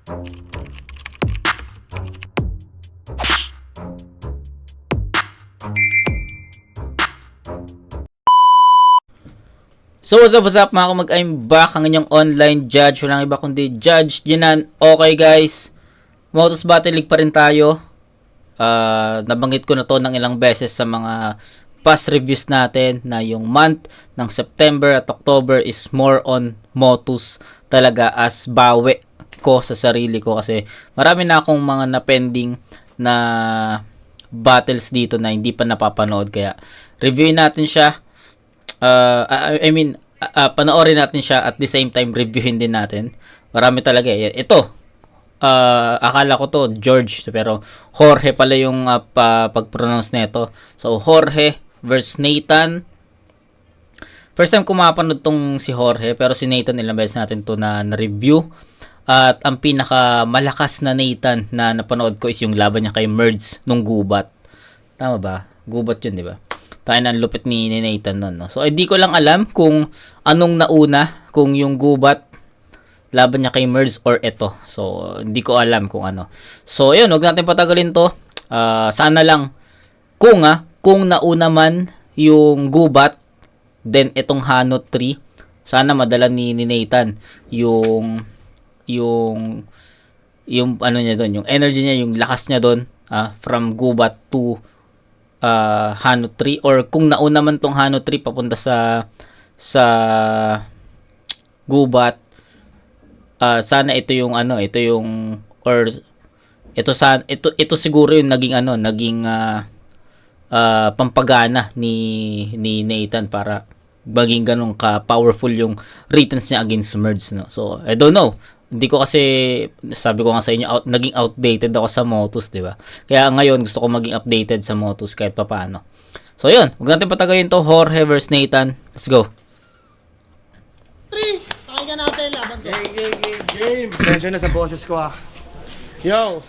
So what's up mga kumag, I'm back, ang inyong online judge, walang iba kundi Judge Jinan. Okay guys, Motos Battle League pa rin tayo. Nabanggit ko na to ng ilang beses sa mga past reviews natin na yung month ng September at October is more on Motos talaga, as bawi ko sa sarili ko kasi marami na akong mga na-pending na battles dito na hindi pa napapanood, kaya reviewin natin siya. Panoorin natin siya at the same time reviewin din natin. Marami talaga eh. Ito, akala ko to George, pero Jorge pala yung pag-pronounce nito. So Jorge versus Nathan. First time ko mapanood tong si Jorge, pero si Nathan ilang beses natin to na review. At ang pinaka malakas na Nathan na napanood ko is yung laban niya kay Merds nung gubat. Tama ba? Gubat yun, di ba? Tayo na lupit ni Nathan nun, no? So, hindi ko lang alam kung anong nauna, kung yung gubat laban niya kay Merds or ito. So, hindi ko alam kung ano. So, yun, huwag natin patagalin to. Sana lang, kung nauna man yung gubat, then itong Hanot 3, sana madala ni Nathan yung ano niya doon, yung energy niya, yung lakas niya doon, from gubat to Hanot 3, or kung nauna man tong Hanot 3 papunta sa gubat, sana ito yung ito siguro yung naging pampagana ni Nathan para maging ganun ka powerful yung returns niya against Merds, no? So I don't know, hindi ko kasi, sabi ko nga sa inyo, naging outdated ako sa Motos, di ba? Kaya ngayon, gusto ko maging updated sa Motos kahit papaano. So, yun. Huwag natin patagalin to. Jorge versus Nathan. Let's go. 3! Pakinggan natin, laban to. Game! Sensya na sa boses ko Yo!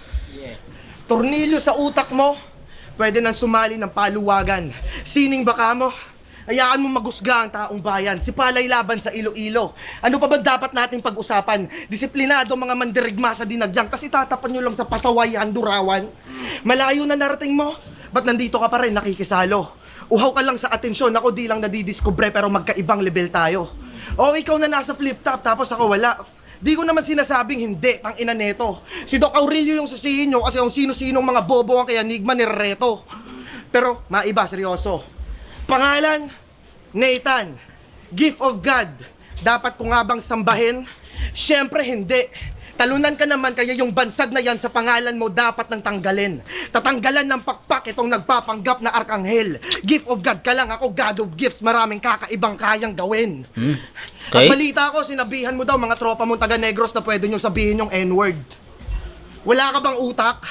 Tornilyo sa utak mo, pwede nang sumali ng paluwagan. Sining baka mo, hayaan mo magusga ang taong bayan. Si palay laban sa Iloilo. Ano pa ba dapat nating pag-usapan? Disiplinado mga mandirigma sa dinagyang, tas itatapan nyo lang sa pasaway, handurawan. Malayo na narating mo, ba't nandito ka pa rin nakikisalo? Uhaw ka lang sa atensyon, ako di lang nadidiskubre pero magkaibang level tayo. O ikaw na nasa flip top tapos ako wala. Di ko naman sinasabing hindi, tang ina neto. Si Doc Aurelio yung susihin nyo kasi yung sino-sinong mga bobo ang kaya Enigma ni Reto. Pero maiba, seryoso. Pangalan, Nathan. Gift of God. Dapat ko nga bang sambahin? Siyempre hindi. Talunan ka naman, kaya yung bansag na yan sa pangalan mo dapat nang tanggalin. Tatanggalan ng pakpak itong nagpapanggap na arkanghel. Gift of God ka lang, ako God of gifts. Maraming kakaibang kayang gawin. Okay. At balita ko, sinabihan mo daw mga tropa mong taga Negros na pwede nyo sabihin yung N-word. Wala ka bang utak?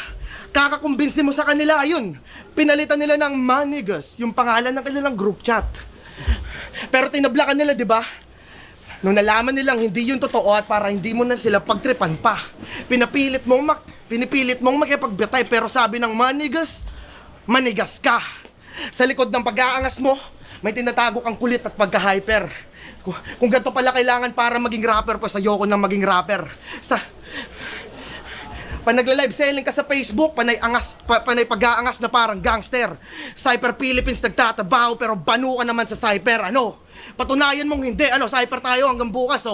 Kakakumbinsi mo sa kanila, ayun. Pinalitan nila ng Manigas, yung pangalan ng kanilang group chat. Pero tinablakan nila, di ba? Nung nalaman nilang hindi yun totoo at para hindi mo na sila pagtripan pa, pinipilit mong makipagbitay, pero sabi ng Manigas, manigas ka. Sa likod ng pag-aangas mo, may tinatago kang kulit at pagka-hyper. Kung ganito pala kailangan para maging rapper, pues ayoko nang maging rapper. Nagla-live selling ka sa Facebook, panay pag-aangas na parang gangster. Cyper Philippines nagtatabaho pero banu ka naman sa Cyper. Ano? Patunayan mong hindi. Ano, Cyper tayo hanggang bukas,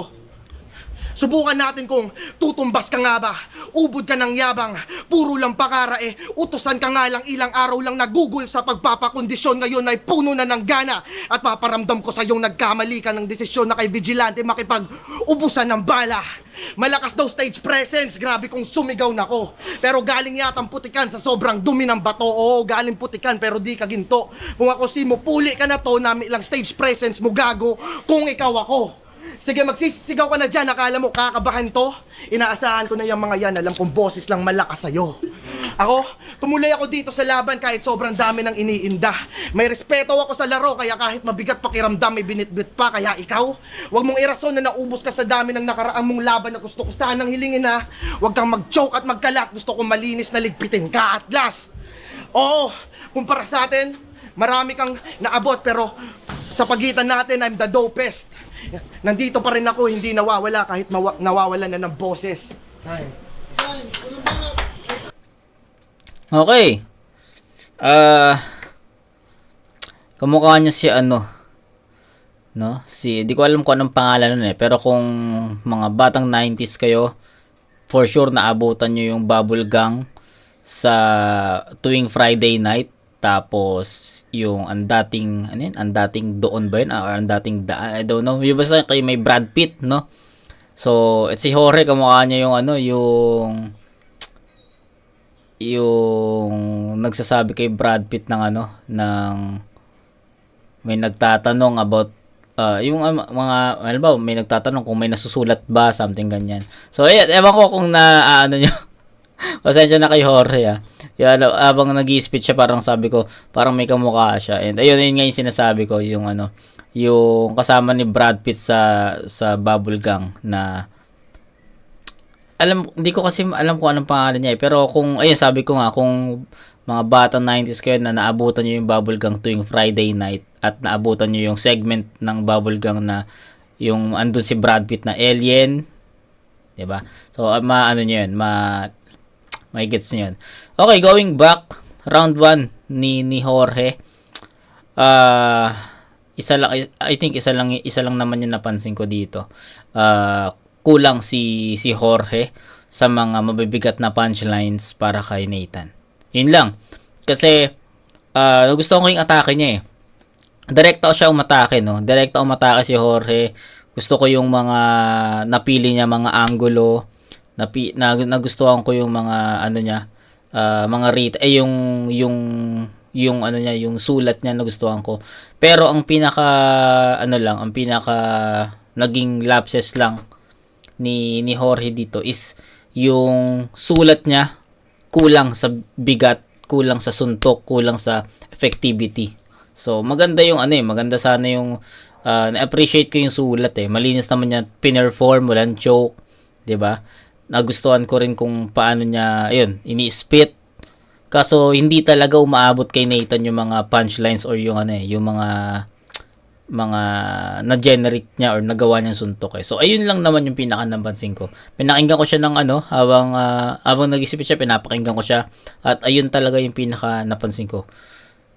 Subukan natin kung tutumbas ka nga ba, ubod ka ng yabang, puro lang pakara utusan ka nga lang, ilang araw lang nagugol sa pagpapakondisyon, ngayon ay puno na ng gana at paparamdam ko sa iyong nagkamali ka ng desisyon na kay Vigilante makipag-ubusan ng bala. Malakas daw stage presence, grabe kong sumigaw na ko. Pero galing yatang putikan sa sobrang dumi ng bato. Oo, galing putikan pero di ka ginto. Kung ako si mo, puli ka na to, nami lang stage presence mo gago kung ikaw ako. Sige, magsisigaw ka na dyan, akala mo kakabahan to? Inaasahan ko na yung mga yan, alam kong boses lang malakas sa'yo. Ako, tumulay ako dito sa laban kahit sobrang dami ng iniinda. May respeto ako sa laro, kaya kahit mabigat pakiramdam, may binitbit pa. Kaya ikaw, wag mong irason na naubos ka sa dami ng nakaraang mong laban na gusto ko sanang hilingin ha. Wag kang mag-choke at magkalat, gusto ko malinis na ligpitin ka at last. Oo, kumpara sa atin, marami kang naabot pero sa pagitan natin, I'm the dopest. Nandito pa rin ako, hindi nawawala kahit nawawala na ng boses. Okay. Ah, kamukha niya si ano, no? Di ko alam kung anong pangalan nun eh, pero kung mga batang 90s kayo, for sure naabutan nyo yung Bubble Gang sa tuwing Friday night. Tapos yung ang dating ano yun, ang dating doon ba yun? Or ang dating daan, I don't know. Yung basta kay may Brad Pitt, no? So, si Jorge kamukha niya yung ano, yung nagsasabi kay Brad Pitt ng ano, ng may nagtatanong about yung mga ano ba, may nagtatanong kung may nasusulat ba, something ganyan. So, ewan ko kung na ano nyo. Pasensya na kay Jorge ah. Yan, abang nag-i-speech siya, parang sabi ko, parang may kamukha siya. And ayun nga yung sinasabi ko, yung ano, yung kasama ni Brad Pitt sa Bubble Gang na hindi ko kasi alam kung anong pangalan niya eh. Pero kung, ayun sabi ko nga, kung mga bata 90s kayo na naabutan nyo yung Bubble Gang tuwing Friday night at naabutan nyo yung segment ng Bubble Gang na yung andun si Brad Pitt na alien, 'di ba? So maano niyo yun, may gets niyo yun. Okay, going back, round 1 ni Jorge. Isa lang, I think isa lang naman yung napansin ko dito. Kulang si Jorge sa mga mabibigat na punchlines para kay Nathan. Yun lang. Kasi nagustuhan ko yung atake niya eh. Direkta siya umatake, no? Direkta umatake si Jorge. Gusto ko yung mga napili niya, mga angulo. Nagustuhan ko yung mga ano niya, mga rate yung ano niya, yung sulat niya nagustuhan ko. Pero ang pinaka naging lapses lang ni Jorge dito is yung sulat niya kulang sa bigat, kulang sa suntok, kulang sa effectivity. So maganda yung maganda sana yung na-appreciate ko yung sulat eh. Malinis naman niya pinerform, walang choke, 'di ba? Nagustuhan ko rin kung paano niya ini-spit. Kaso hindi talaga umaabot kay Nathan yung mga punchlines or yung yung mga na-generate niya or nagawa niyang suntok eh. So ayun lang naman yung pinaka napansin ko. Pinakinggan ko siya ng habang nag-isip siya, pinapakinggan ko siya at ayun talaga yung pinaka napansin ko.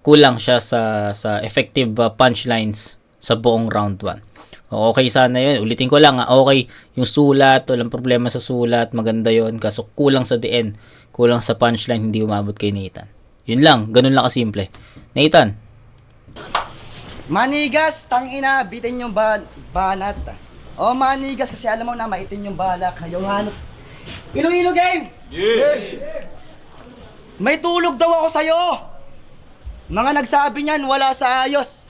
Kulang siya sa effective punchlines sa buong round 1. Okay sana yun. Ulitin ko lang okay yung sulat, walang problema sa sulat, maganda yun. Kaso kulang sa the end, kulang sa punchline, hindi umabot kay Nathan. Yun lang, ganun lang kasimple. Nathan. Manigas, tangina, bitin yung banat. O manigas kasi alam mo na maitin yung balak. Ayaw hanap. Iloilo game! Yeah! May tulog daw ako sa'yo. Mga nagsabi niyan, wala sa ayos.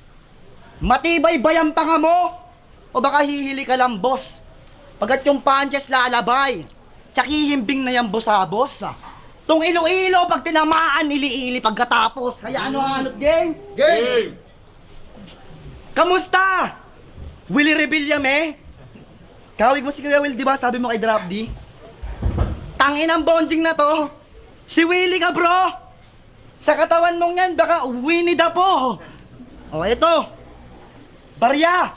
Matibay ba yung panga mo? O baka hihili ka lang, boss? Pagkat yung punches lalabay, tsakihimbing na yung boss. Tung Iloilo, pag tinamaan, ili-ili pagkatapos. Kaya ano hanot, game? Game! Kamusta? Willie Rebilla, me? Kawig mo si Kuya Will, di ba? Sabi mo kay Drop D. Tangin ang bonjing na to. Si Willie ka, bro. Sa katawan mong yan, baka Winnie the Pooh. O, eto. Barya.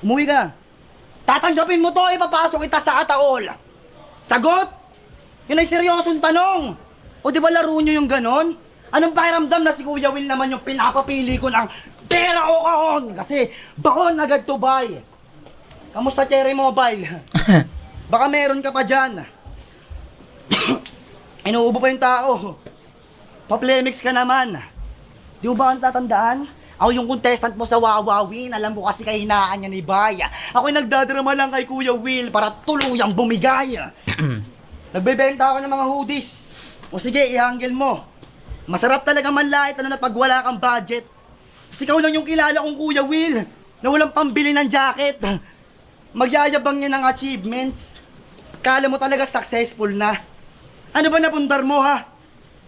Umuwi ka. Tatanggapin mo to, ipapasok kita sa ataol. Sagot? Yun ay seryosong tanong. O di ba laro nyo yung ganon? Anong pakiramdam na si Kuya Will naman yung pinapapili ko ng pera o kahon? Kasi baon agad to buy. Kamusta Cherry Mobile? Baka meron ka pa dyan. Inuubo pa yung tao. Paplemix ka naman. Di mo ba ang tatandaan? Ako yung contestant mo sa Wawawin. Alam mo kasi kahinaan niya ni Bay. Ako'y nagdadrama lang kay Kuya Will para tuluyang bumigay. Nagbebenta ako ng mga hoodies. O sige, ihangil mo. Masarap talaga manlait na pag wala kang budget. Kasi ikaw lang yung kilala kong Kuya Will na walang pambili ng jacket. Magyayabang niya ng achievements. Kala mo talaga successful na. Ano ba napundar mo ha?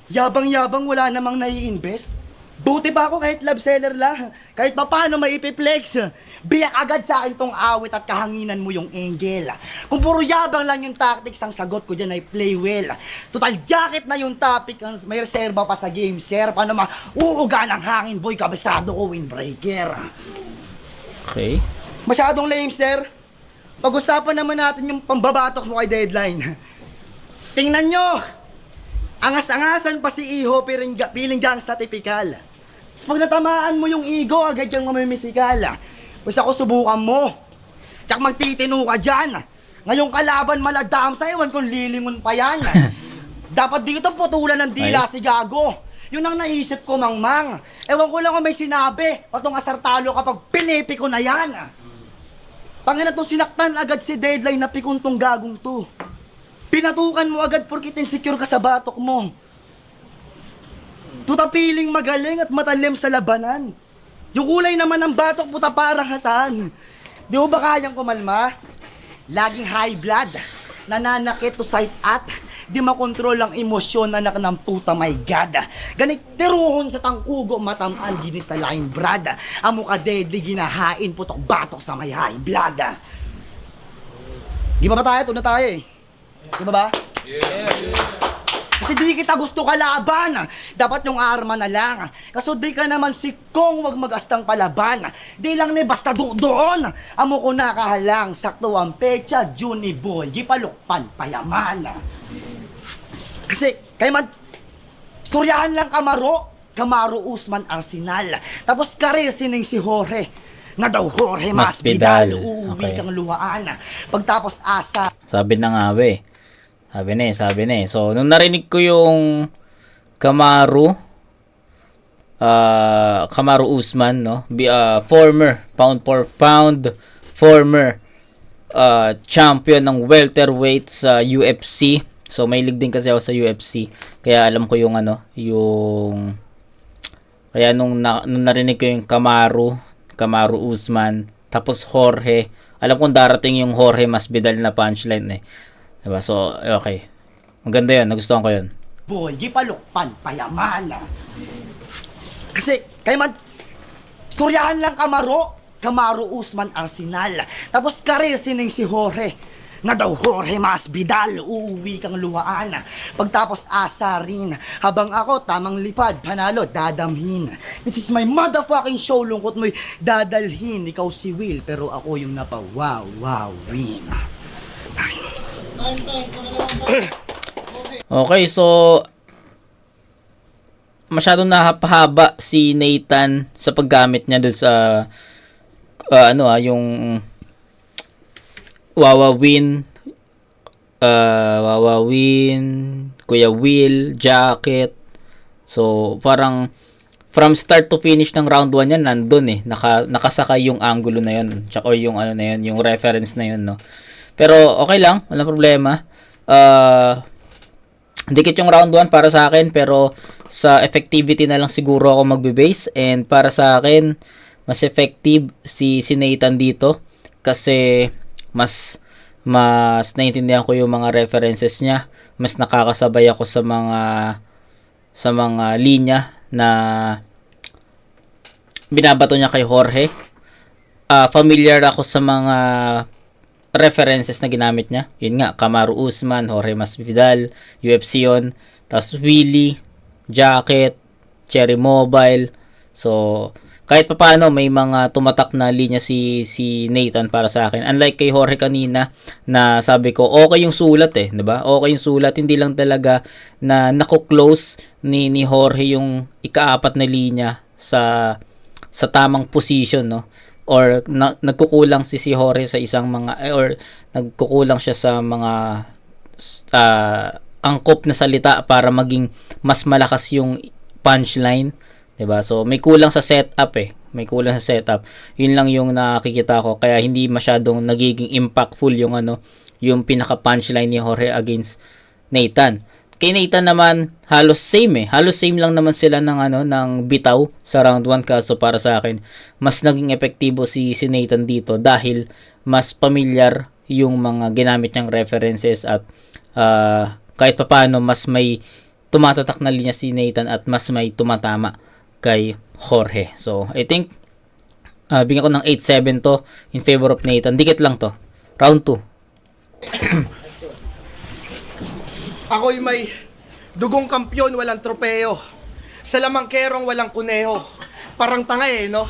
Yabang-yabang wala namang nai-invest. Buti pa ako kahit love seller lang. Kahit pa paano maipiplex. Biyak agad sa akin tong awit at kahanginan mo yung angel. Kung puro yabang lang yung tactics, ang sagot ko dyan ay play well. Total jacket na yung topic, may reserva pa sa game, sir. Paano uuga ng hangin, boy, kabisado ko windbreaker. Okay. Masyadong lame, sir. Pag-usapan naman natin yung pambabatok mo kay Deadline. Tingnan nyo! Angas-angasan pa si Iho, piling gangsta typical. Tapos pag natamaan mo yung ego, agad yung mamimisikal. Basta ako subukan mo. Tsak magtitino ka dyan. Ngayong kalaban maladam sa iwan kung lilingon pa yan. Dapat dito putulan ng dila si Gago. Yun ang naisip ko, Mangmang. Ewan ko lang kung may sinabi. Patong asartalo kapag pinipi ko na yan. Pangina to, sinaktan agad si Deadline na pikon tong gagong to. Pinatukan mo agad porkit insecure ka sa batok mo. Tutapiling magaling at matalim sa labanan. Yung kulay naman ng batok puta parang hasaan. Di mo ba kayang kumalma? Laging high blood, nananakit to sight at di makontrol ang emosyon, anak ng puta, my God. Ganit tiruhon sa tangkugo, matamaan gini sa laing brad. Amo ka deadly, ginahain putok batok sa may high blood. Di ba tayo? Tuna tayo eh. Di ba ba? Kasi di kita gusto kalaban. Dapat yung arma na lang. Kaso di ka naman si Kong, wag magastang palaban. Di lang ni basta doon. Amo ko nakahalang, sakto ang pecha, Juni boy, gipalukpan payaman. Kasi kay man, istoryahan lang Camaro Usman Arsenal. Tapos karesin si Jorge. Nga daw Jorge Masvidal, uuwi Okay. kang luhaan. Pagtapos asa, Sabi na nga, we. Sabi na eh. So, nung narinig ko yung Camaro Usman, no? Former, pound for pound, former champion ng welterweight sa UFC. So, may lig din kasi ako sa UFC. Kaya alam ko yung kaya nung narinig ko yung Camaro Usman, tapos Jorge, alam kong darating yung Jorge Masvidal na punchline eh. Diba? So, okay. Maganda yun. Nagustuhan ko yun. boy, gipalukpan payaman. Kasi kay man, istoryahan lang Camaro Usman Arsenal. Tapos karesin si Jorge. Nga daw Jorge Masvidal, uuwi kang luhaan. Pagtapos asa rin, habang ako tamang lipad, panalo, dadamhin. This is my motherfucking show, lungkot mo'y dadalhin. Ikaw si Will, pero ako yung win. Okay, so masyadong napahaba si Nathan sa paggamit niya doon sa yung Wawawin, Kuya Will, Jacket. So, parang from start to finish ng round 1 yan, nandun eh. Nakasakay yung angulo na yun. Tsaka yung na yun, yung reference na yun, no. Pero, okay lang. Walang problema. Dikit yung round 1 para sa akin, pero sa effectivity na lang siguro ako magbe-base. And para sa akin, mas effective si Nathan dito. Kasi mas naiintindihan ko yung mga references niya, mas nakakasabay ako sa mga linya na binabato niya kay Jorge. Familiar ako sa mga references na ginamit niya. Yun nga, Camaro Usman, Jorge Masvidal, UFC yun. Tapos Willie, Jacket, Cherry Mobile. So, kahit pa paano may mga tumatak na linya si Nathan para sa akin. Unlike kay Jorge kanina na sabi ko okay yung sulat eh, 'di ba? Okay yung sulat, hindi lang talaga na nako-close ni Jorge yung ika-4 na linya sa tamang position, no? Or nagkukulang si Jorge sa isang or nagkukulang siya sa mga angkop na salita para maging mas malakas yung punchline. 'Di ba? So may kulang sa setup eh. Yun lang yung nakikita ko, kaya hindi masyadong nagiging impactful yung yung pinaka punchline ni Jorge against Nathan. Kay Nathan naman halos same eh. Halos same lang naman sila ng bitaw sa round 1, kaso para sa akin mas naging epektibo si Nathan dito dahil mas familiar yung mga ginamit niyang references at kahit papaano mas may tumatatak na linya si Nathan at mas may tumatama kay Jorge. So, I think bigyan ko ng 8-7 to in favor of Nathan. Dikit lang to. Round 2. Ako'y may dugong kampyon, walang tropeo. Sa lamangkerong walang kuneho. Parang tanga eh, no?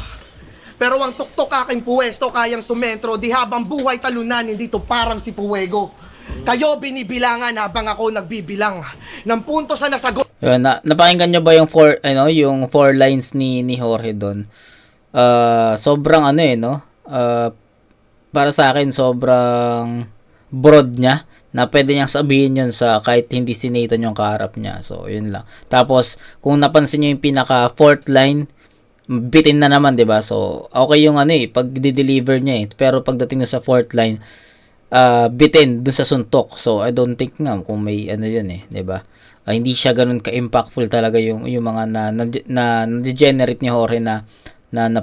Pero ang tuktok aking puwesto, kayang sumentro. Di habang buhay talunan, hindi to parang si Fuego. Kayo binibilangan habang ako nagbibilang ng punto sa nasagot. Yun, napakinggan nyo ba yung yung four lines ni Jorge doon? Sobrang no? Para sa akin, sobrang broad niya na pwede niyang sabihin yun sa kahit hindi si Nathan yung kaharap niya. So, yun lang. Tapos, kung napansin niyo yung pinaka fourth line, bitin na naman, 'di ba? So, okay yung pag deliver niya Pero pagdating na sa fourth line, bitin dun sa suntok. So, I don't think nga kung may yun 'di ba? Hindi siya ganoon ka-impactful talaga yung mga na degenerate ni Jorge na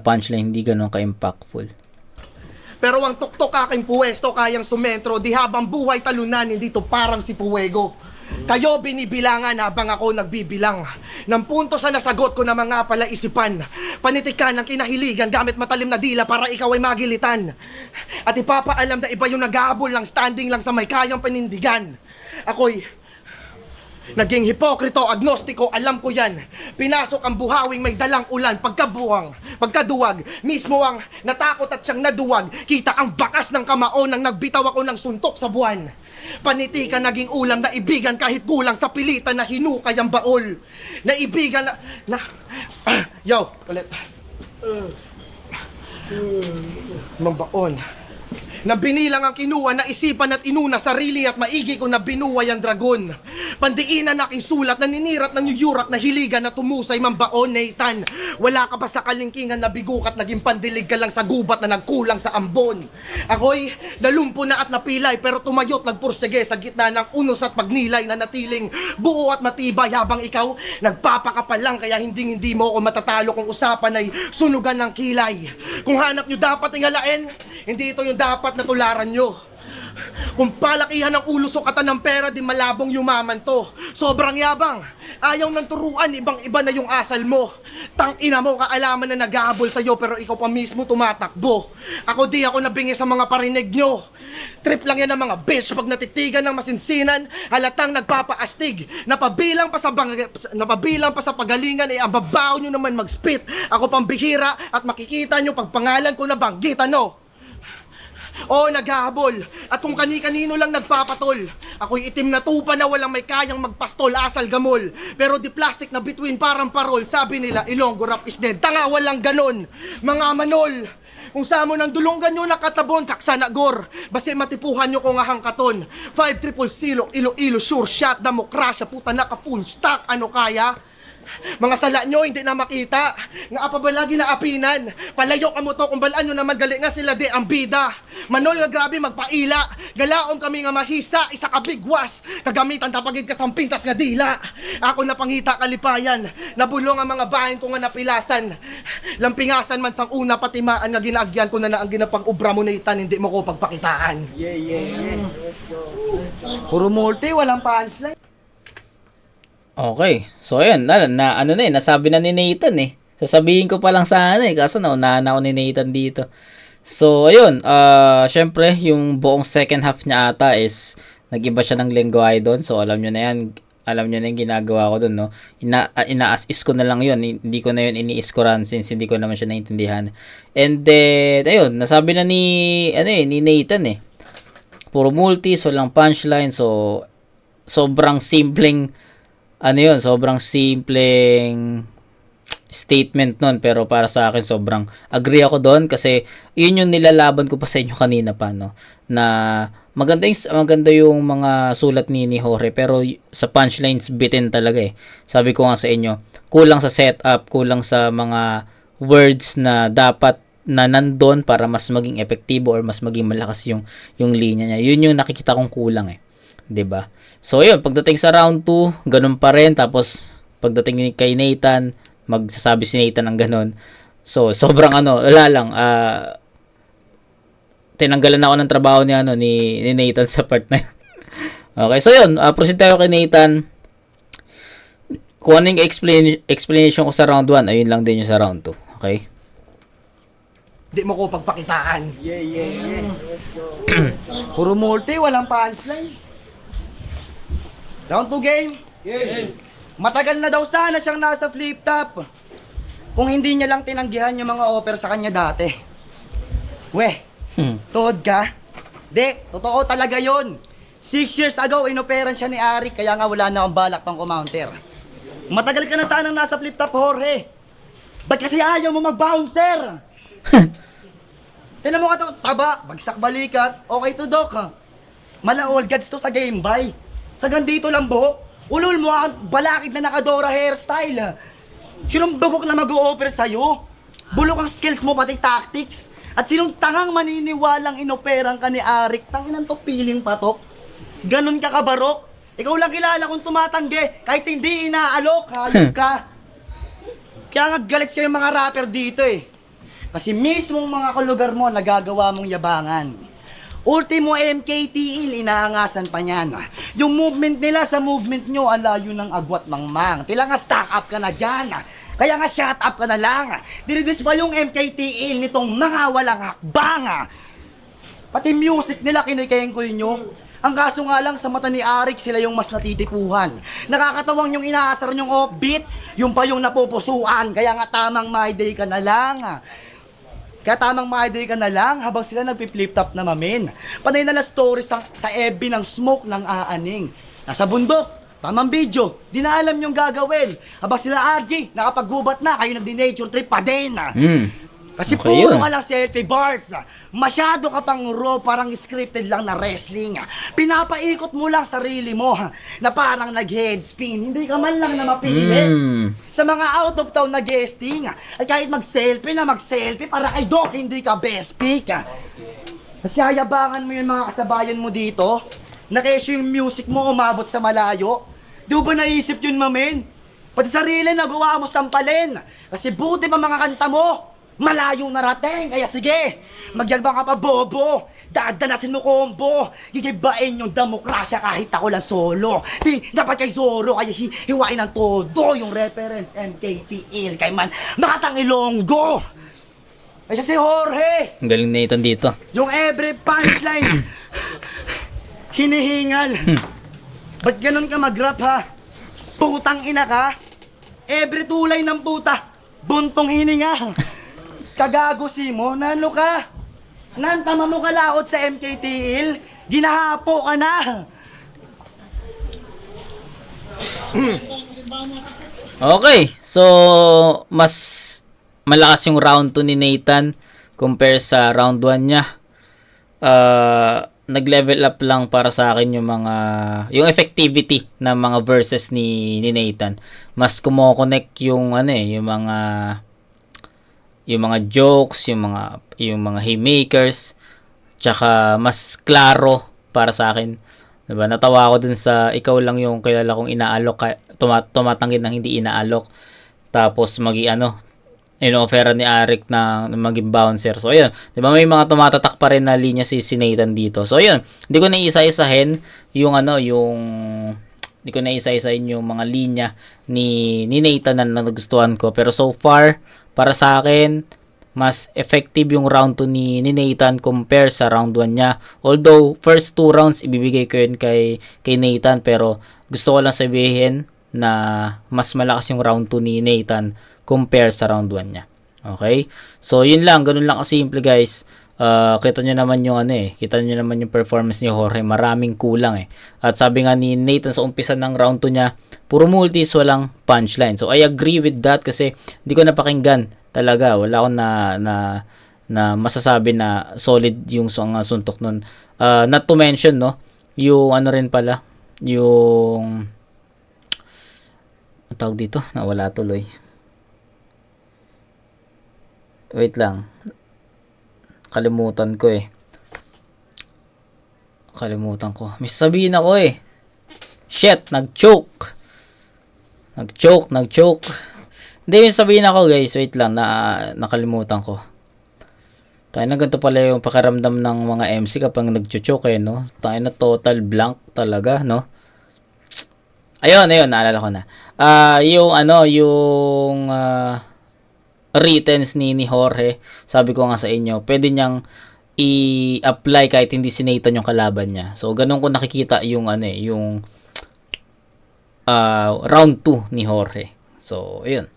punchline, hindi ganoon ka-impactful. Pero ang tuktok aking puwesto kayang sumentro, di habang buhay talunan, hindi to parang si Fuego. Kayo binibilangan habang ako nagbibilang ng punto sa nasagot ko na mga palaisipan. Panitikan ng kinahiligan gamit matalim na dila para ikaw ay magilitan. At ipapaalam na iba yung nag-aabol lang, standing lang sa may kayang panindigan. Ako'y naging hipokrito, agnostiko, alam ko yan. Pinasok ang buhawing may dalang ulan, pagkaduwag. Mismo ang natakot at siyang naduwag. Kita ang bakas ng kamao nang nagbitaw ako ng suntok sa buwan. Panitikan naging ulam, naibigan kahit kulang sa pilitan na hinukay ang baol. Naibigan Yo, ulit. Mang baon. Na binilang ang kinuha, na isipan at inuna sarili at maigi ko na binuway ang dragon. Pandiinan aking sulat, naninirat ng yuyurak na hiligan na tumusay mambaon, Nathan. Wala ka pa sa kalingkingan na bigukat, naging pandilig ka lang sa gubat na nagkulang sa ambon. Ako'y nalumpo na at napilay, pero tumayot nagpursige sa gitna ng unos at pagnilay na natiling buo at matibay, habang ikaw nagpapakapal lang, kaya hindi mo ako matatalo kung usapan ay sunugan ng kilay. Kung hanap nyo dapat ingalain, hindi ito yung dapat na tularan nyo. Kung palakihan ng ulo sukatan ng pera, di malabong yumaman to. Sobrang yabang, ayaw ng turuan, ibang-iba na yung asal mo. Tangina mo, kaalaman na naghahabol sa'yo, pero ikaw pa mismo tumatakbo. Ako di ako nabingi sa mga parinig nyo. Trip lang yan ng mga bitch pag natitigan ng masinsinan, halatang nagpapaastig. Napabilang pa sa pagalingan, ang babaw nyo naman mag-spit. Ako pang bihira at makikita nyo pag pangalan ko na banggitan, no? O naghahabol, at kung kani-kanino lang nagpapatol. Ako'y itim na tupa na walang may kayang magpastol, asal gamol. Pero di plastic na bituin parang parol. Sabi nila, Ilonggo rap is dead. Tanga, walang ganon, mga manol. Kung sa mo ng dulonggan nyo nakatabon, kaksanagor. Basi matipuhan nyo kung ahangkaton. 5-0-0, Iloilo, sure shot, demokrasya, puta naka full stock, ano kaya? Mga sala nyo hindi na makita, nga apa ba lagi na apinan. Palayo ka mo to kung balaan nyo na magaling nga sila di ang bida. Manol nga grabe magpaila, galaom kami nga mahisa, isa ka bigwas. Kagamitan tapagid ka sang pintas nga dila. Ako na pangita kalipayan, nabulong ang mga bahin ko nga napilasan. Lampingasan man sang una, patimaan nga ginaagyan ko na ang ginapag-ubra mo na itan, hindi mo ko pagpakitaan. Puro multi, walang punchline. Okay. So, ayan. Nasabi na ni Nathan Sasabihin ko pa lang sana kaso naunahan ako ni Nathan dito. So, ayun. Syempre, yung buong second half niya ata is nag-iba siya ng lengguwahe doon. So, alam nyo na yan. Alam nyo na yung ginagawa ko doon, no? Ina-as-is ko na lang yun. Hindi ko na yun ini-iskuran since hindi ko naman siya naintindihan. And then, ayun. Nasabi na ni Nathan Puro multis, walang punchline. So, sobrang simpleng sobrang simpleng statement nun, pero para sa akin sobrang agree ako doon kasi yun yung nilalaban ko pa sa inyo kanina pa, no, na maganda yung mga sulat ni Jorge, pero sa punchlines bitin talaga sabi ko nga sa inyo, kulang sa setup, kulang sa mga words na dapat na nandun para mas maging epektibo or mas maging malakas yung linya niya. Yun yung nakikita kong kulang 'di ba? So, yun, pagdating sa round 2, ganun pa rin. Tapos, pagdating kay Nathan, magsasabi si Nathan ng ganun. So, sobrang wala lang. Tinanggalan ako ng trabaho ni Nathan sa part na yun. Okay, so yun, proceed tayo kay Nathan. Kung ano yung explanation ko sa round 1, ayun lang din yung sa round 2. Okay? Hindi mo ko pagpakitaan. Puro multi, walang punchline. Round 2 game. Matagal na daw sana siyang nasa flip top. Kung hindi niya lang tinanggihan yung mga offer sa kanya dati. Tuhod ka? Di, totoo talaga yon. 6 years ago, inoperan siya ni Arik, kaya nga wala na akong balak pang kumounter. Matagal ka na sanang nasa flip-top, Jorge. Ba't kasi ayaw mo mag-bouncer? Tinan mo ka itong taba, bagsak balikat, okay to Doc ha. Mala all gods to sa game by. Sa gandito lang buhok, ulul mo ang balakid na nakadora hairstyle ha. Sinong bugok na mag-o-offer sa'yo? Bulok ang skills mo pati tactics. At sinong tangang maniniwalang inoperang ka ni Arik, tanginan to piling patok. Ganon ka kabarok. Ikaw lang kilala kung tumatanggi, kahit hindi inaalok, hayop ka. Kaya nga galit sa'yo yung mga rapper dito eh. Kasi mismong mga kalugar mo nagagawa mong yabangan. Ultimo MKTL, inaangasan pa niyan. Yung movement nila sa movement nyo, alayo ng agwat mangmang. Tila nga stack up ka na dyan. Kaya nga shut up ka na lang. Dinidis pa yung MKTL nitong mga walang hakbang. Pati music nila kinikengkoy nyo. Ang kaso nga lang sa mata ni Arik, sila yung mas natitipuhan. Nakakatawang yung inaasar nyong offbeat, yung pa yung napupusuan. Kaya nga tamang my day ka na lang. Kaya tamang my day ka na lang habang sila nagpi-flip top na mamin. Panay na stories sa FB ng smoke ng aaning. Nasa bundok, tamang video, di na alam yung gagawin. Habang sila RG, nakapaggubat na, kayo nagdi-nature trip pa din. Kasi Okay puro yun. ka lang selfie bars. Masyado ka pang raw, parang scripted lang na wrestling. Pinapaikot mo lang sarili mo na parang nag-head spin. Hindi ka man lang na mapili. Sa mga out of town na guesting, ay kahit mag-selfie na mag-selfie para kay Doc, hindi ka best pick. Kasi hayabangan mo yung mga kasabayan mo dito, na kesyo yung music mo umabot sa malayo. Di ba naisip yun, mamen? Pati sarili nagawa mo sampalin. Kasi buti pa mga kanta mo, malayo narating. Kaya sige, magyalbang ka pa, bobo. Dadanasin mo combo. Gigibain yung demokrasya kahit ako lang solo. Di, dapat kay Zoro, kaya hiwain ng todo yung reference MKTL. Kay man, makatangilonggo. Ay siya si Jorge. Ang galing na ito dito. Yung every punchline, hinihingal. Ba't ganun ka mag-rap ha? Putang ina ka? Every tulay ng puta, buntong hininga. Kagago si mo, nano ka? Nantama mo kalaot sa MKTL, ginahapo ka na. Okay, so mas malakas yung round 2 ni Nathan compare sa round 1 niya. Nag-level up lang para sa akin yung effectivity ng mga verses ni Nathan. Mas kumo-connect yung yung mga jokes, yung mga haymakers, tsaka mas klaro para sa akin. Diba? Natawa ako dun sa ikaw lang yung kilala kong inaalok, tumatanggi ng hindi inaalok. Tapos ino-offera ni Arik na maging bouncer. So ayun, 'di ba may mga tumatatak pa rin na linya si Nathan dito. So ayun, hindi ko na isa-isahin yung yung mga linya ni Nathan na nagustuhan ko. Pero so far, para sa akin, mas effective yung round 2 ni Nathan compare sa round 1 niya. Although, first 2 rounds, ibibigay ko yun kay Nathan. Pero, gusto ko lang sabihin na mas malakas yung round 2 ni Nathan compare sa round 1 niya. Okay? So, yun lang. Ganun lang kasimple, guys. Kita nyo naman yung performance ni Jorge. Maraming kulang eh. At sabi nga ni Nathan sa umpisa ng round 2 niya, puro multis, walang punchline. So, I agree with that kasi hindi ko napakinggan talaga. Wala akong na masasabi na solid yung suntok nun. Not to mention, no, yung rin pala, yung ang tawag dito, nawala tuloy. Wait lang. Kalimutan ko eh. May sabihin ako eh. Shit, nag-choke. Hindi, yung sabihin ako guys. Wait lang, nakalimutan ko. Tayo na ganito pala yung pakiramdam ng mga MC kapag nag-choke eh, no? Tayo na total blank talaga, no? Ayun, naalala ko na. Yung writtens ni Jorge, sabi ko nga sa inyo, pwede niyang i-apply kahit hindi si Nathan yung kalaban niya. So, ganun ko nakikita yung round 2 ni Jorge. So, ayun.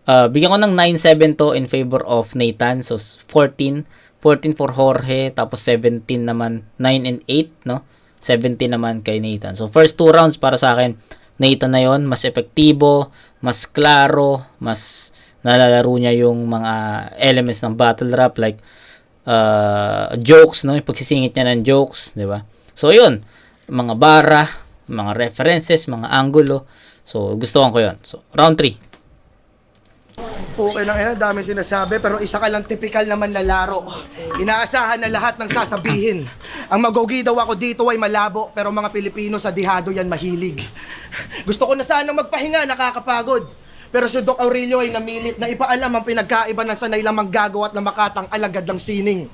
Bigyan ko ng 9-7 to in favor of Nathan. So, 14 for Jorge, tapos 17 naman, 9 and 8, no? 17 naman kay Nathan. So, first 2 rounds para sa akin, Nathan na yon, mas epektibo, mas klaro, mas nalalaro niya yung mga elements ng battle rap like jokes, no? Yung pagsisingit niya ng jokes, di ba? So, yun. Mga bara, mga references, mga angulo. So, gustuhan ko yun. So, round 3. Okay lang, dami sinasabi, pero isa ka lang typical naman lalaro. Inaasahan na lahat ng sasabihin. Ang magogi daw ako dito ay malabo, pero mga Pilipino sa dihado yan mahilig. Gusto ko na sanang magpahinga, nakakapagod. Pero si Doc Aurelio ay namilit na ipaalam ang pinagkaiba ng sanay lamang gagawa at na makatang alagad ng sining.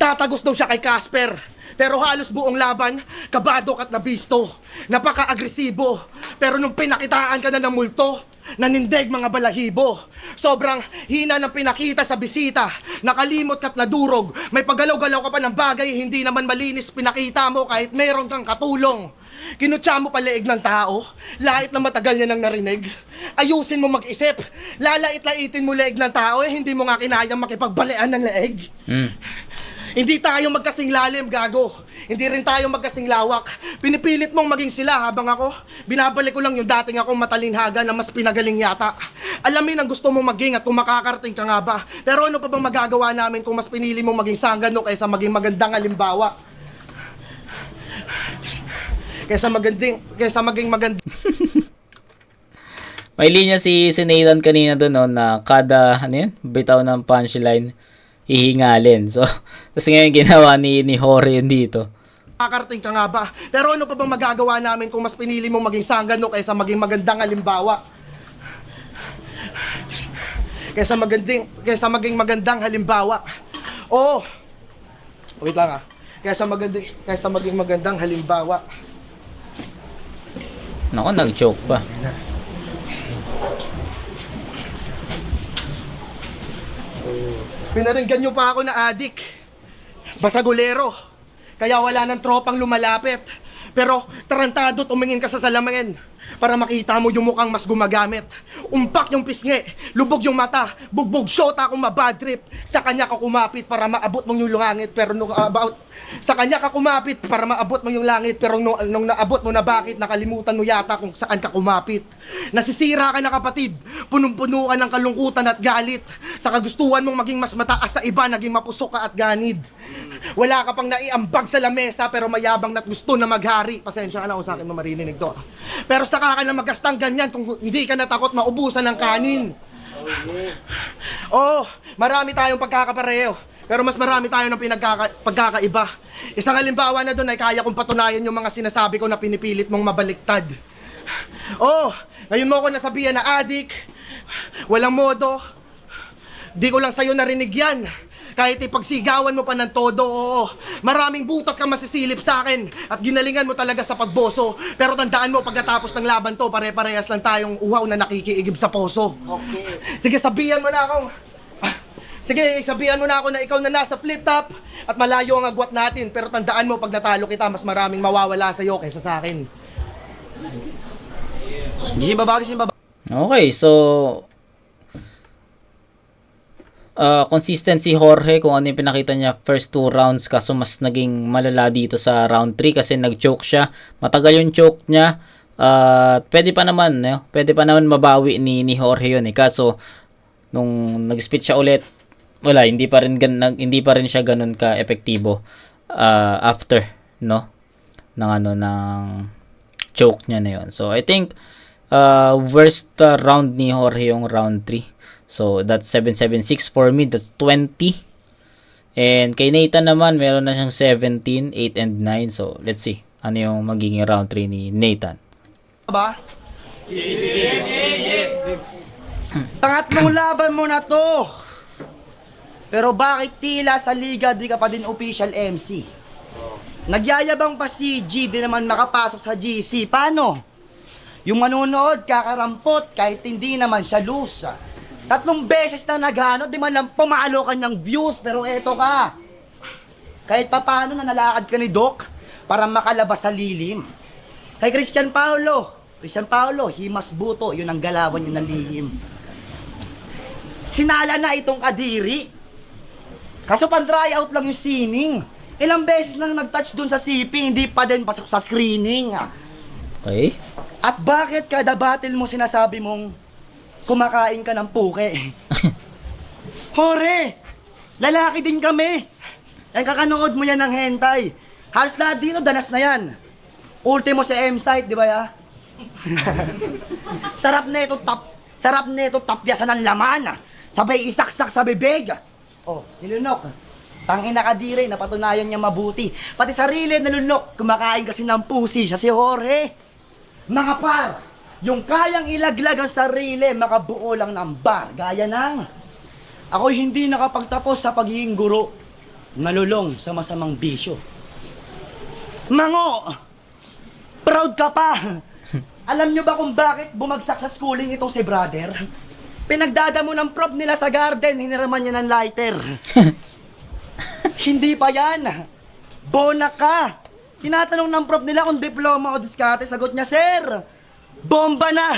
Tatagos daw siya kay Casper. Pero halos buong laban, kabado at nabisto. Napaka-agresibo. Pero nung pinakitaan ka na ng multo, nanindig mga balahibo. Sobrang hina ng pinakita sa bisita. Nakalimot ka't nadurog. May paggalaw-galaw ka pa ng bagay, hindi naman malinis pinakita mo kahit meron kang katulong. Kinutsa mo palaig ng tao, lait na matagal niya nang narinig. Ayusin mo mag-isip, lalait-laitin mo leeg ng tao, hindi mo nga kinayang makipagbalian ng leeg. Hindi tayo magkasing lalim, gago. Hindi rin tayo magkasing lawak. Pinipilit mong maging sila habang ako, binabalik ko lang yung dating akong matalinhaga na mas pinagaling yata. Alamin ang gusto mong maging at kung makakarating ka nga ba. Pero ano pa bang magagawa namin kung mas pinili mong maging sanggano kaysa maging magandang halimbawa? Kaysa maging magandang May linya si Nathan kanina doon, no, na kada bitaw ng punchline hihingalin. So, tapos ngayon ginawa ni Jorge yun dito. makakarating ka nga ba? Pero ano pa bang magagawa namin kung mas pinili mong maging sanggano kaysa maging magandang halimbawa? Kaysa maging magandang halimbawa. Oh. Wait lang ah. Kaysa maging magandang halimbawa. Nako, nag-choke pa. Pinaringgan nyo pa ako na adik. Basagulero. Kaya wala ng tropang lumalapit. Pero tarantado tumingin ka sa salamin para makita mo yung mukhang mas gumagamit. Umpak yung pisngi, lubog yung mata, bugbog shota akong mabadrip. Sa kanya ka kumapit para maabot mo yung langit, pero sa kanya ka kumapit para maabot mo yung langit, pero nung naabot mo na bakit, nakalimutan mo yata kung saan ka kumapit. Nasisira ka na kapatid, punong-puno ka ng kalungkutan at galit. Sa kagustuhan mong maging mas mataas sa iba, naging mapusok ka at ganid. Wala ka pang naiambag sa lamesa, pero mayabang na't gusto na maghari. Pasensya ka na kung sa akin mamarinig to. Pero saka ka na magastang ganyan kung hindi ka natakot maubusan ng kanin. Oh, marami tayong pagkakapareho, pero mas marami tayo ng pagkakaiba. Isang halimbawa na doon ay kaya kong patunayan yung mga sinasabi ko na pinipilit mong mabaliktad. Oh, ngayon mo ko nasabihan na adik, walang modo. Di ko lang sa'yo narinig yan. Kahit ipagsigawan mo pa ng todo, oo. Maraming butas kang masisilip sa akin at ginalingan mo talaga sa pagboso. Pero tandaan mo, pagkatapos ng laban to, pare-parehas lang tayong uhaw na nakikiigib sa poso. Okay. Sige, sabihan mo na ako na ikaw na nasa flip-top at malayo ang agwat natin. Pero tandaan mo, pag natalo kita, mas maraming mawawala sa'yo kaysa sa akin. Okay, so consistency Jorge kung ano yung pinakita niya first 2 rounds, kaso mas naging malala dito sa round 3 kasi nag-choke siya. Matagal yung choke niya. Pwede pa naman mabawi ni Jorge yun eh. Kaso nung nag-spit siya ulit, wala, hindi pa rin siya ganun ka epektibo after ng choke niya na yun. So I think worst round ni Jorge yung round 3. So, that's 776 for me. That's 20. And kay Nathan naman, meron na siyang 17, 8, and 9. So, let's see. Ano yung magiging round 3 ni Nathan. Ba? Pangatlong laban mo na to. Pero bakit tila sa liga di ka pa din official MC? Nagyayabang pa si G, di naman makapasok sa GC. Paano? Yung manonood, kakarampot, kahit hindi naman siya loose. 3 beses na naghano, di man lang pumalo kanyang views, pero eto ka. Kahit papaano na nalakad ka ni Doc para makalabas sa lilim. Kay Christian Paolo, himas buto, yun ang galawan niya ng lihim. Sinala na itong kadiri. Kaso pan-try out lang yung sining. Ilang beses nang nag-touch dun sa CP, hindi pa din pasok sa screening. Okay? At bakit kada battle mo sinasabi mong kumakain ka ng puke? Hore! Lalaki din kami! Ang kakanood mo yan ng hentai. Halos lahat dito, danas na yan. Ultimo sa M-site, di ba ya? Sarap na ito tapyasan ng laman. Sabay isaksak sa bibig. Oh, nilunok. Tangina kadire, napatunayan niya mabuti. Pati sarili nalunok, kumakain kasi ng pusi siya si Jorge. Mga par, yung kayang ilaglag ang sarili, makabuo lang ng bar. Gaya ng, ako'y hindi nakapagtapos sa pagiging guro, nalulong sa masamang bisyo. Mango, proud ka pa. Alam nyo ba kung bakit bumagsak sa schooling itong si brother? Pinagdadamo ng prop nila sa garden, hiniraman niya ng lighter. Hindi pa yan. Bona ka. Tinatanong ng prof nila kung diploma o diskarte. Sagot niya, sir, bomba na.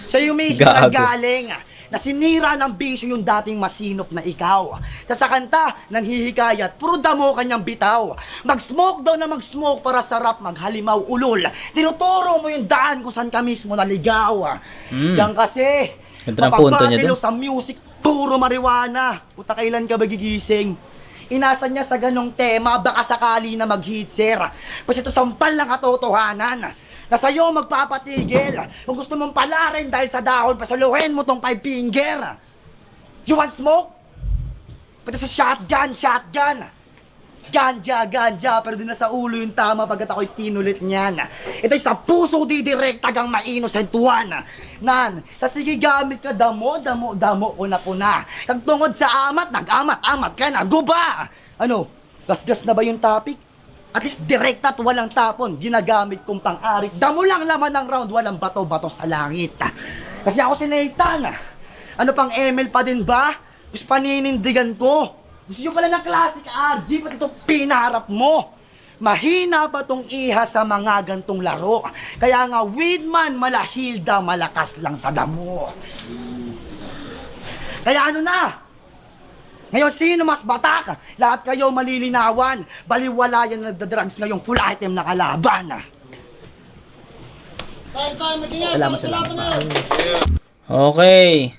Siya yung mismo Gago. nanggaling na sinira ng bisyo yung dating masinop na ikaw. Sa kanta, nang hihikayat, puro damo kanyang bitaw. Mag-smoke daw na mag-smoke para sarap maghalimaw ulol. Tinuturo mo yung daan kung saan ka mismo naligaw. Yan kasi, Ganda ng punto niya mapabatilo dun. sa music, puro marijuana. Puta, kailan ka ba gigising? Inasa niya sa ganong tema, baka sakali na mag-hit, sir. Kasi ito sampal ng katotohanan. Na sa'yo magpapatigil. Kung gusto mong palarin dahil sa dahon, pasaluhin mo tong 5 finger. You want smoke? Pati sa shotgun. Ganja, pero di na sa ulo yung tama pagkat ako'y tinulit niyan. Ito'y sa puso didirektag ang mainnosentuhan. Nan, sa sige gamit ka, damo ko na puna. Kagtungod sa amat, nag-amat ka na, guba! Ano, gasgas na ba yung topic? At least direkta at walang tapon, ginagamit kong pang-arik. Damo lang laman ng round, walang bato-bato sa langit. Kasi ako si Nathan. Ano pang ML pa din ba? Mas paninindigan ko. Gusto nyo pala ng classic RG, pati ito pinaharap mo. Mahina pa tong iha sa mga gantong laro. Kaya nga, Weedman, malahilda, malakas lang sa damo. Kaya ano na? Ngayon, sino mas batak? Lahat kayo malilinawan. Baliwala yan nagdadrugs ngayong full item na kalaban. Salamat. Okay.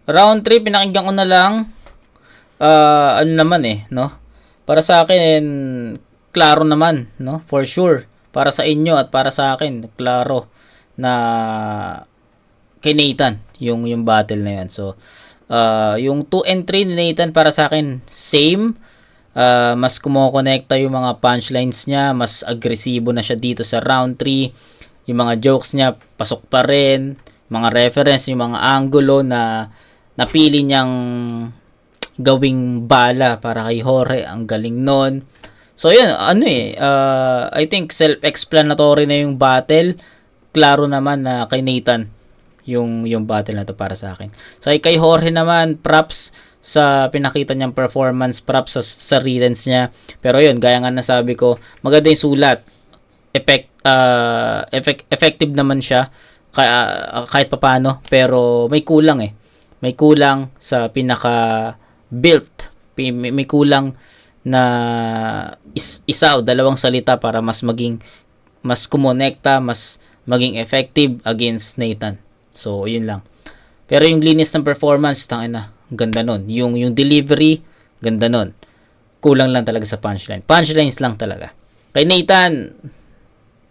Round 3, pinakinggan ko na lang. Ano naman no? Para sa akin, klaro naman, no? For sure. Para sa inyo at para sa akin, klaro na kay Nathan, yung battle na yan. So, yung 2 and 3 ni Nathan para sa akin, same. Mas kumokonekta yung mga punchlines niya, mas agresibo na siya dito sa round 3. Yung mga jokes niya, pasok pa rin. Mga reference, yung mga angulo na napili niyang gawing bala para kay Jorge. Ang galing nun. So, yun, I think self-explanatory na yung battle. Klaro naman na kay Nathan yung battle na to para sa akin. So, kay Jorge naman, props sa pinakita niyang performance, props sa readings niya. Pero yun, gaya nga nasabi ko, maganda yung sulat. Effective naman siya kahit papano, pero may kulang May kulang sa pinaka-built. May kulang na isa o dalawang salita para mas kumonekta, mas maging effective against Nathan. So, yun lang. Pero yung linis ng performance, tangina, ganda nun. Yung delivery, ganda nun. Kulang lang talaga sa punchline. Punchlines lang talaga. Kay Nathan,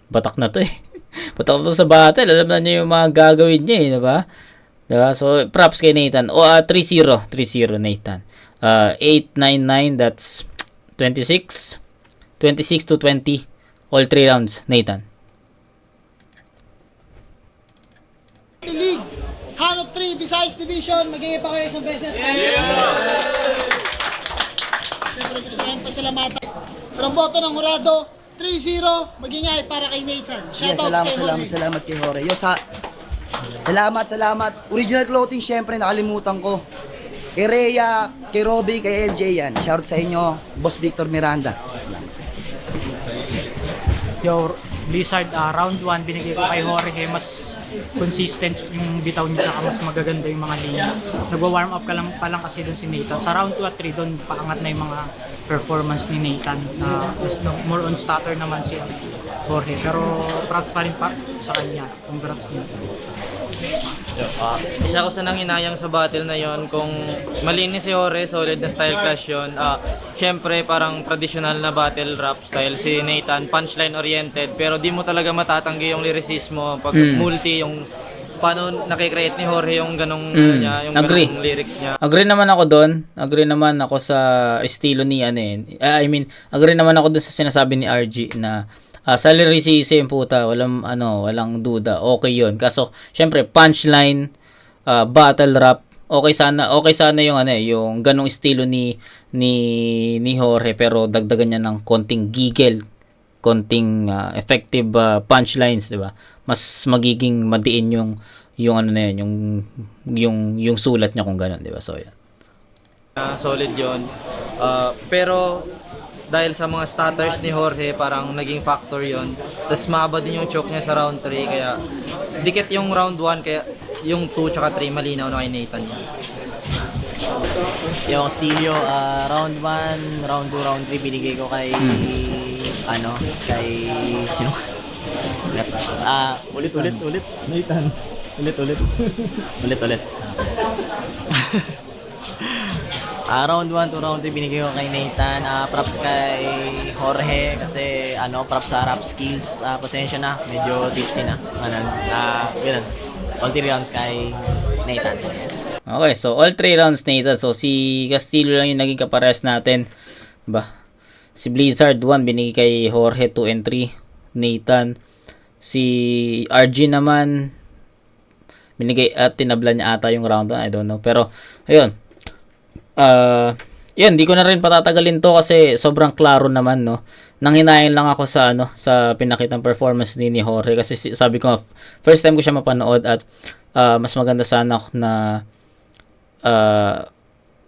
batak na to Batak na to sa battle. Alam na niya yung mga gagawin niya diba? Diba? So, props kay Nathan. 3-0 Nathan. 8-9-9, that's 26. 26 to 20. All 3 rounds, Nathan. League, Hanop 3, Visayas Division, magiging pa kayo isang beses. Siyempre gusto namin pasalamatan. From boto ng Murado, 3-0, magingay para kay Nathan. Shoutouts kay Jorge. Salamat kay Jorge. Salamat. Original clothing, syempre, nakalimutan ko. Kay Rhea, kay Robby, kay LJ yan. Shout sa inyo, Boss Victor Miranda. Yo, Blizzard, round 1, binigay ko kay Jorge. Mas consistent yung bitaw niya, mas magaganda yung mga linya. Nagwa-warm up pa lang kasi doon si Nathan. Sa round 2 at 3, doon paangat na yung mga performance ni Nathan na more on starter naman si Jorge, pero proud pa rin sa kanya. Congrats din. Isa ko sa nanginayang sa battle na yon, kung malinis si Jorge, solid na style clash yun. Syempre parang traditional na battle rap style si Nathan, punchline oriented, pero di mo talaga matatanggi yung lyricismo pag multi yung paano nakikreate ni Jorge yung ganong ano niya, yung Agree. ganong lyrics niya. Agree naman ako doon. Agree naman ako sa estilo ni ano eh. Agree naman ako doon sa sinasabi ni RG na sa lyricism puta, walang duda. Okay 'yun. Kaso syempre punchline, battle rap, okay sana yung yung ganong estilo ni Jorge, pero dagdagan niya ng konting giggle, konting effective punchlines, 'di ba? Mas magiging madiin yung ano na yun, yung sulat niya kung gano'n, 'di ba? So yan. Solid yon. Pero dahil sa mga stutters ni Jorge, parang naging factor yon. Tapos mahaba din yung choke niya sa round 3, kaya dikit yung round 1, kaya yung 2 tsaka 3 malinaw na kay Nathan yan. Yung Stilio, round 1, round 2, round 3 binigay ko kay kay sino? Ulit. Nathan. Ulit. Round 1 to round 3 binigay ko kay Nathan. Props kay Jorge kasi props sa rap skills. Pasensya na, medyo tipsy na. Yun. All 3 rounds kay Nathan. Okay, so all 3 rounds Nathan. So si Castillo lang yung naging kaparehas natin. Si Blizzard 1 binigay kay Jorge, 2 and 3 Nathan. Si RG naman binigay at tinabla niya ata yung round 1, I don't know. Pero ayun. Yun, di ko na rin patatagalin to kasi sobrang klaro naman, no. Nanghinayan lang ako sa sa pinakitang performance ni Jorge kasi sabi ko first time ko siya mapanood at mas maganda sana ako na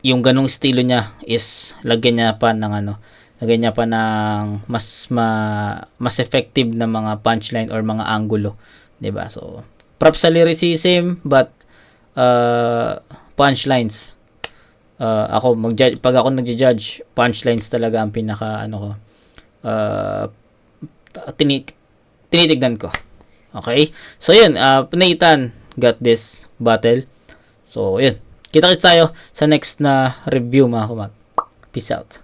yung ganung estilo niya is lagyan niya pa ng mas effective na mga punchline or mga angulo, 'di ba? So props sa lyricism but punchlines, pag ako nagja-judge, punchlines talaga ang pinaka tinitignan ko. Okay? So yun, Nathan got this battle. So yun. Kita-kits tayo sa next na review, mga kumat. Peace out.